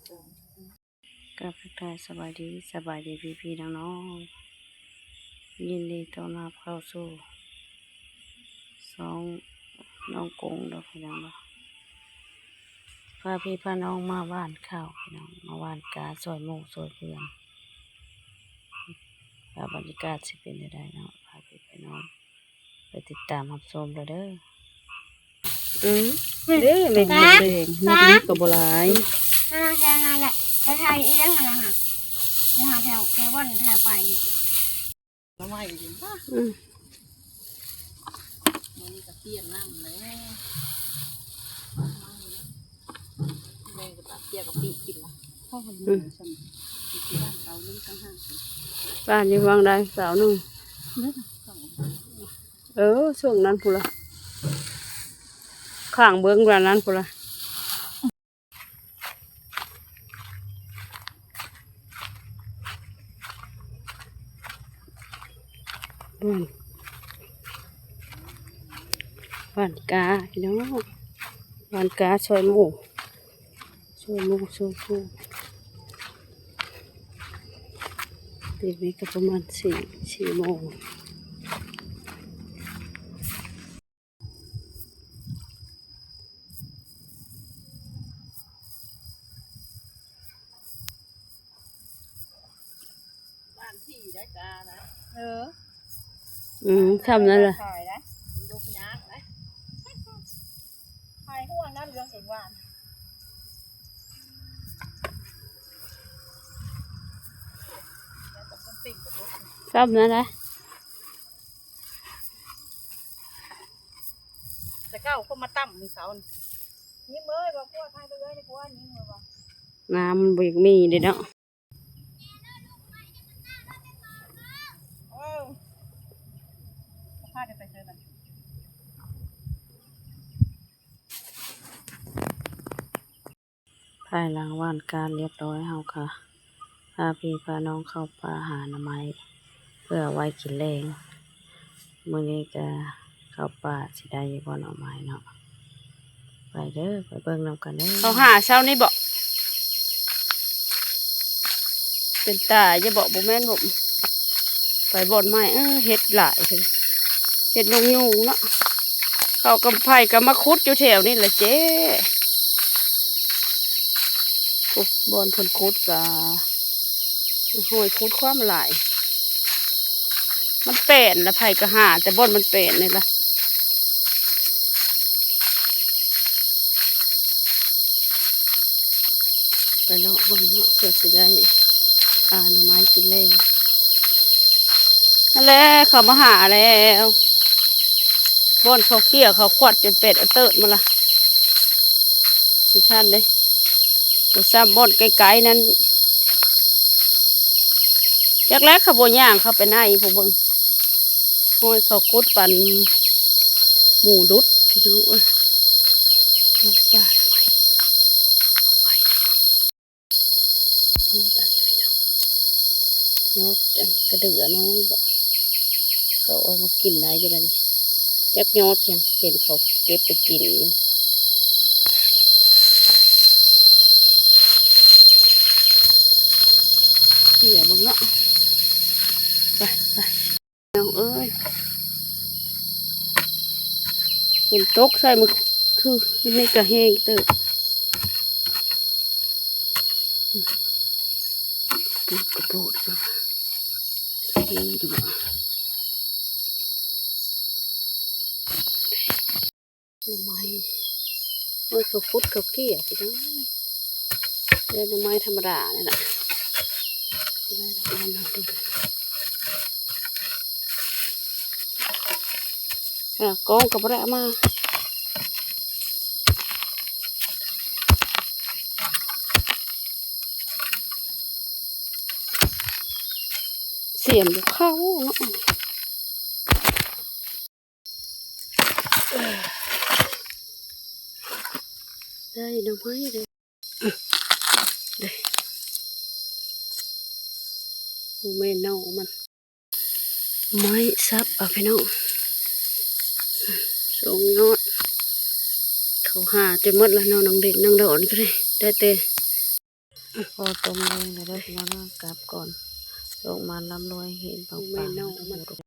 กับทักทายสบายดีพี่น้องๆยินดีต้อนรับเข้าสู่สองน้องกงดอกพี่น้องพาพี่พาน้องมาบ้านข้าวพี่น้องมาบ้านกาซอยหมูซอยเพื่อนบรรยากาศสิเป็นได้เนาะพาพี่พาน้องไปติดตามรับชมเด้อเด้แม่งเด้งนักนี้ตัวโบราณนั่นแหละจะถ่ายเองนะฮะนี่หาแถววันถ่ายไปมาไหวจริงป่ะมันนี่ก็เตี้ยน้ำเลยแม่ก็ตัดเตี้ยกับปีกินละพ่อคนนี้ฉันที่บ้านเรานึ่งข้างห้างบ้านอยู่วังใดสาวนึงช่วงนั้นพูละข้างเบื้องร้านนั้นพูละบ้านกาเนาะบ้านกาซอยหมูซอยผู้ตีนี้ก็ประมาณสี่โมงบ้านที่ได้กานะทำนั่นแหละถ่ายนะดูพยักนะถ่ายหัวนั่นเรื่องเองว่าทำนั่นแหละแต่เก้าเขามาตั้มมือเสานี่เมื่อยบอกว่าถ่ายไปเลยดีกว่านี่เมื่อยบอกน้ำมันบกมีเด็ดเนาะพาเดี๋ยวไปเจอกันภายหลังว่านการเรียบร้อยเฮาค่ะพาพี่พาน้องเข้าป่าหาหน่อไม้เพื่อไว้กินแรงมื้อนี้ก็เข้าป่าสิได้บ่หน่อไม้เนาะไปเด้อไปเบิ่งนำกันเด้อเขาหาเช้านี้บ่เป็นตาจะบอกบ่แม่นบ่ไปบ่อนไม้เฮ็ดหลายเลยเฮ็ดยุงเนาะเขากำไผ่ก็มาคุดอยู่แถวนี่แหละเจ๊บ่อนเพิ่นคุดก็ห้อยคุดความหลายมันเป็นละไผ่ก็หาแต่บ่อนมันเป็นนี่ล่ะไปเลาะบ่อนเนาะเพื่อสิได้หน่อไม้กินแรงนั่นแหละเขามาหาแล้วบ่อนเขาเกี่ยเขาขวัดจนเป็ดเติร์ดมาละสิท่านเลยบ่ซ้ำบ่อนไกลๆนั้นจากแรกขบวนย่างเขาไปหน้าอีพวกเบิ้งห้อยเขาคุดปั่นหมูดุดพี่น้องป่าทำไมไปโน้ตอันนี้พี่น้องโน้ตอันกระเดือน้อยบ่เขาเอามากินได้จะได้จักโน้ตเพียงเห็นเขาเก็บไปกินอยู่เขี่ยบังเนาะไปน้องเอ้ยฝนตกใส่มันคือไม่กระแหงเติบกระโปดก็นี่ดูหน่อไม้เขาฟุดเขาเกี่ยพี่น้องได้หน่อไม้ธรรมดาเนี่ยแหละได้กองกับระมาเสียมเข้าเนาะได้หน่อไม้เลยแม่เน่ามันไม้ซับเอาไปน้องส่งยอดเขาหาจนหมดแล้วน้องเด็กน้องโดนก็ได้เตะ พอต้มแดงแล้วเด้อพี่น้องเนาะกลับก่อนลงมาร่ำรวยเห็นปังๆ